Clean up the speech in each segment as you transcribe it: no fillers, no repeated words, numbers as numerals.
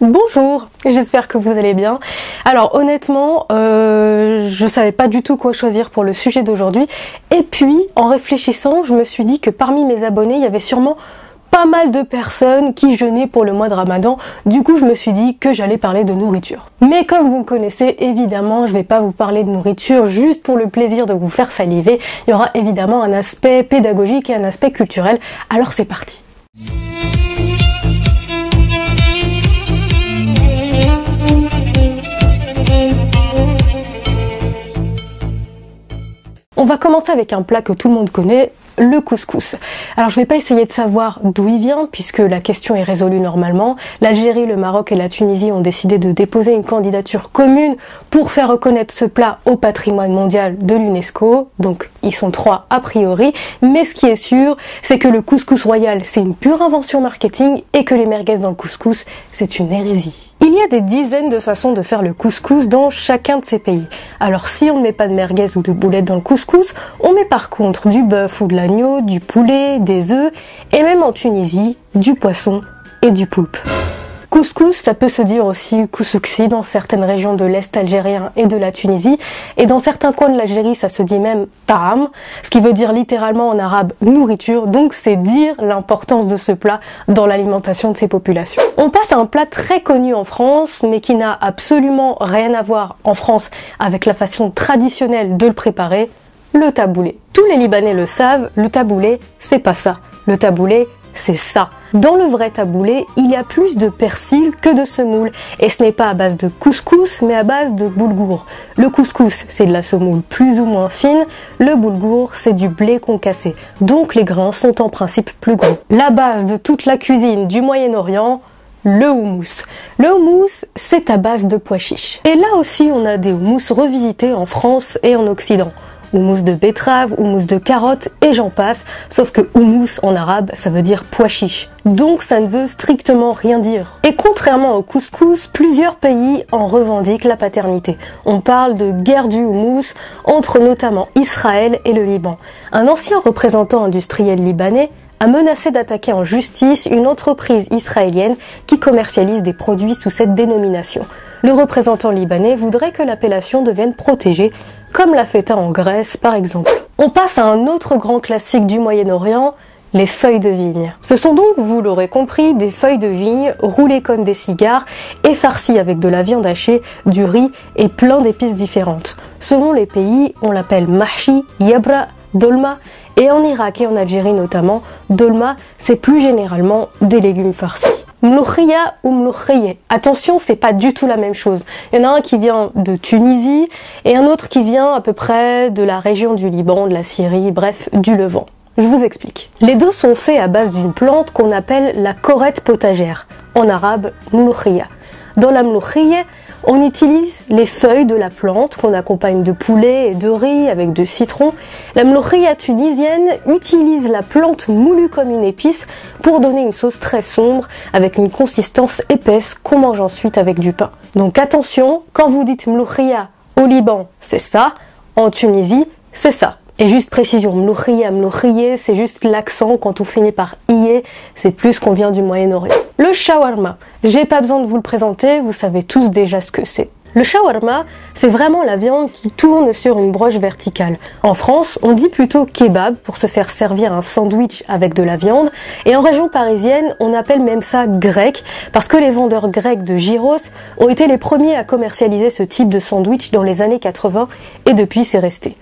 Bonjour, j'espère que vous allez bien. Alors honnêtement, je savais pas du tout quoi choisir pour le sujet d'aujourd'hui. Et puis, en réfléchissant, je me suis dit que parmi mes abonnés, il y avait sûrement pas mal de personnes qui jeûnaient pour le mois de Ramadan. Du coup, je me suis dit que j'allais parler de nourriture. Mais comme vous me connaissez, évidemment, je vais pas vous parler de nourriture juste pour le plaisir de vous faire saliver. Il y aura évidemment un aspect pédagogique et un aspect culturel. Alors c'est parti. On va commencer avec un plat que tout le monde connaît, le couscous. Alors je vais pas essayer de savoir d'où il vient puisque la question est résolue normalement. L'Algérie, le Maroc et la Tunisie ont décidé de déposer une candidature commune pour faire reconnaître ce plat au patrimoine mondial de l'UNESCO. Donc ils sont trois a priori. Mais ce qui est sûr, c'est que le couscous royal, c'est une pure invention marketing et que les merguez dans le couscous, c'est une hérésie. Il y a des dizaines de façons de faire le couscous dans chacun de ces pays. Alors si on ne met pas de merguez ou de boulettes dans le couscous, on met par contre du bœuf ou de l'agneau, du poulet, des œufs et même en Tunisie, du poisson et du poulpe. Couscous, ça peut se dire aussi kousouksi dans certaines régions de l'Est algérien et de la Tunisie. Et dans certains coins de l'Algérie, ça se dit même ta'am, ce qui veut dire littéralement en arabe nourriture. Donc c'est dire l'importance de ce plat dans l'alimentation de ces populations. On passe à un plat très connu en France, mais qui n'a absolument rien à voir en France avec la façon traditionnelle de le préparer, le taboulé. Tous les Libanais le savent, le taboulé, c'est pas ça. Le taboulé, c'est ça. Dans le vrai taboulé, il y a plus de persil que de semoule. Et ce n'est pas à base de couscous, mais à base de boulgour. Le couscous, c'est de la semoule plus ou moins fine. Le boulgour, c'est du blé concassé. Donc les grains sont en principe plus gros. La base de toute la cuisine du Moyen-Orient, le houmous. Le houmous, c'est à base de pois chiches. Et là aussi, on a des houmous revisités en France et en Occident. Houmous de betterave, houmous de carottes et j'en passe, sauf que houmous en arabe ça veut dire pois chiche. Donc ça ne veut strictement rien dire. Et contrairement au couscous, plusieurs pays en revendiquent la paternité. On parle de guerre du houmous entre notamment Israël et le Liban. Un ancien représentant industriel libanais a menacé d'attaquer en justice une entreprise israélienne qui commercialise des produits sous cette dénomination. Le représentant libanais voudrait que l'appellation devienne protégée, comme la feta en Grèce par exemple. On passe à un autre grand classique du Moyen-Orient, les feuilles de vigne. Ce sont donc, vous l'aurez compris, des feuilles de vigne roulées comme des cigares et farcies avec de la viande hachée, du riz et plein d'épices différentes. Selon les pays, on l'appelle mahshi, yabra, dolma, et en Irak et en Algérie notamment, dolma, c'est plus généralement des légumes farcis. Mloukhia ou mloukhiye. Attention, c'est pas du tout la même chose. Il y en a un qui vient de Tunisie et un autre qui vient à peu près de la région du Liban, de la Syrie, bref, du Levant. Je vous explique. Les deux sont faits à base d'une plante qu'on appelle la corette potagère, en arabe mloukhia. Dans la mloukhia, on utilise les feuilles de la plante qu'on accompagne de poulet et de riz avec de citron. La mloukhia tunisienne utilise la plante moulue comme une épice pour donner une sauce très sombre avec une consistance épaisse qu'on mange ensuite avec du pain. Donc attention, quand vous dites mloukhia au Liban, c'est ça, en Tunisie, c'est ça. Et juste précision, mloukhia, mloukhiye, c'est juste l'accent quand on finit par iye, c'est plus qu'on vient du Moyen-Orient. Le shawarma, j'ai pas besoin de vous le présenter, vous savez tous déjà ce que c'est. Le shawarma, c'est vraiment la viande qui tourne sur une broche verticale. En France, on dit plutôt kebab pour se faire servir un sandwich avec de la viande. Et en région parisienne, on appelle même ça grec parce que les vendeurs grecs de gyros ont été les premiers à commercialiser ce type de sandwich dans les années 80 et depuis c'est resté.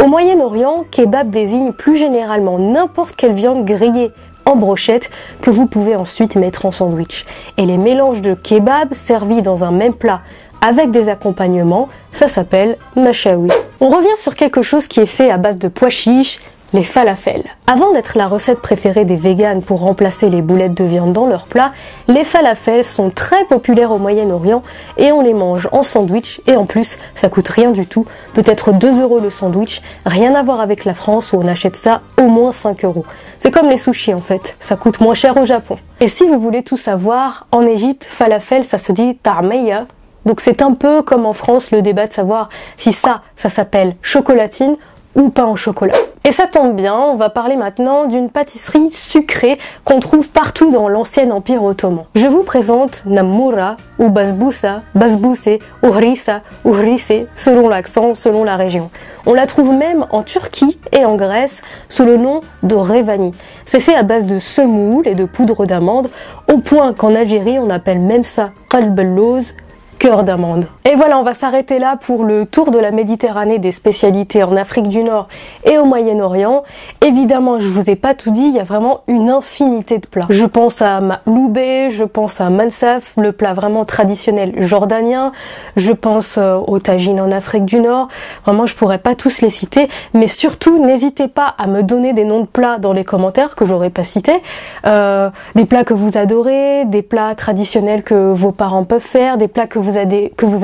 Au Moyen-Orient, kebab désigne plus généralement n'importe quelle viande grillée en brochette que vous pouvez ensuite mettre en sandwich. Et les mélanges de kebab servis dans un même plat avec des accompagnements, ça s'appelle mashawi. On revient sur quelque chose qui est fait à base de pois chiches, les falafels. Avant d'être la recette préférée des véganes pour remplacer les boulettes de viande dans leurs plats, les falafels sont très populaires au Moyen-Orient et on les mange en sandwich et en plus ça coûte rien du tout, peut-être 2 € le sandwich, rien à voir avec la France où on achète ça au moins 5 €. C'est comme les sushis en fait, ça coûte moins cher au Japon. Et si vous voulez tout savoir, en Égypte, falafel ça se dit tarmeya. Donc c'est un peu comme en France le débat de savoir si ça s'appelle chocolatine ou pain au chocolat. Et ça tombe bien, on va parler maintenant d'une pâtisserie sucrée qu'on trouve partout dans l'ancien empire ottoman. Je vous présente Namura ou basbousa, basbousé, ou hrissa, ou hrissé, selon l'accent, selon la région. On la trouve même en Turquie et en Grèce sous le nom de revani. C'est fait à base de semoule et de poudre d'amande, au point qu'en Algérie on appelle même ça qalb-el-lawz, cœur d'amande. Et voilà, on va s'arrêter là pour le tour de la Méditerranée des spécialités en Afrique du Nord et au Moyen-Orient. Évidemment, je vous ai pas tout dit, il y a vraiment une infinité de plats. Je pense à ma'loubé, je pense à mansaf, le plat vraiment traditionnel jordanien, je pense au tagine en Afrique du Nord. Vraiment, je pourrais pas tous les citer, mais surtout, n'hésitez pas à me donner des noms de plats dans les commentaires que j'aurais pas cités. Des plats que vous adorez, des plats traditionnels que vos parents peuvent faire, des plats que vous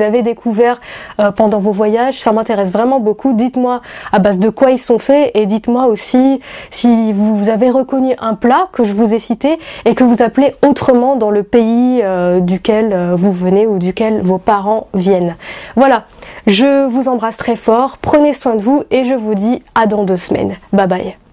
avez découvert pendant vos voyages. Ça m'intéresse vraiment beaucoup. Dites-moi à base de quoi ils sont faits et dites-moi aussi si vous avez reconnu un plat que je vous ai cité et que vous appelez autrement dans le pays duquel vous venez ou duquel vos parents viennent. Voilà, je vous embrasse très fort, prenez soin de vous et je vous dis à dans 2 semaines. Bye bye.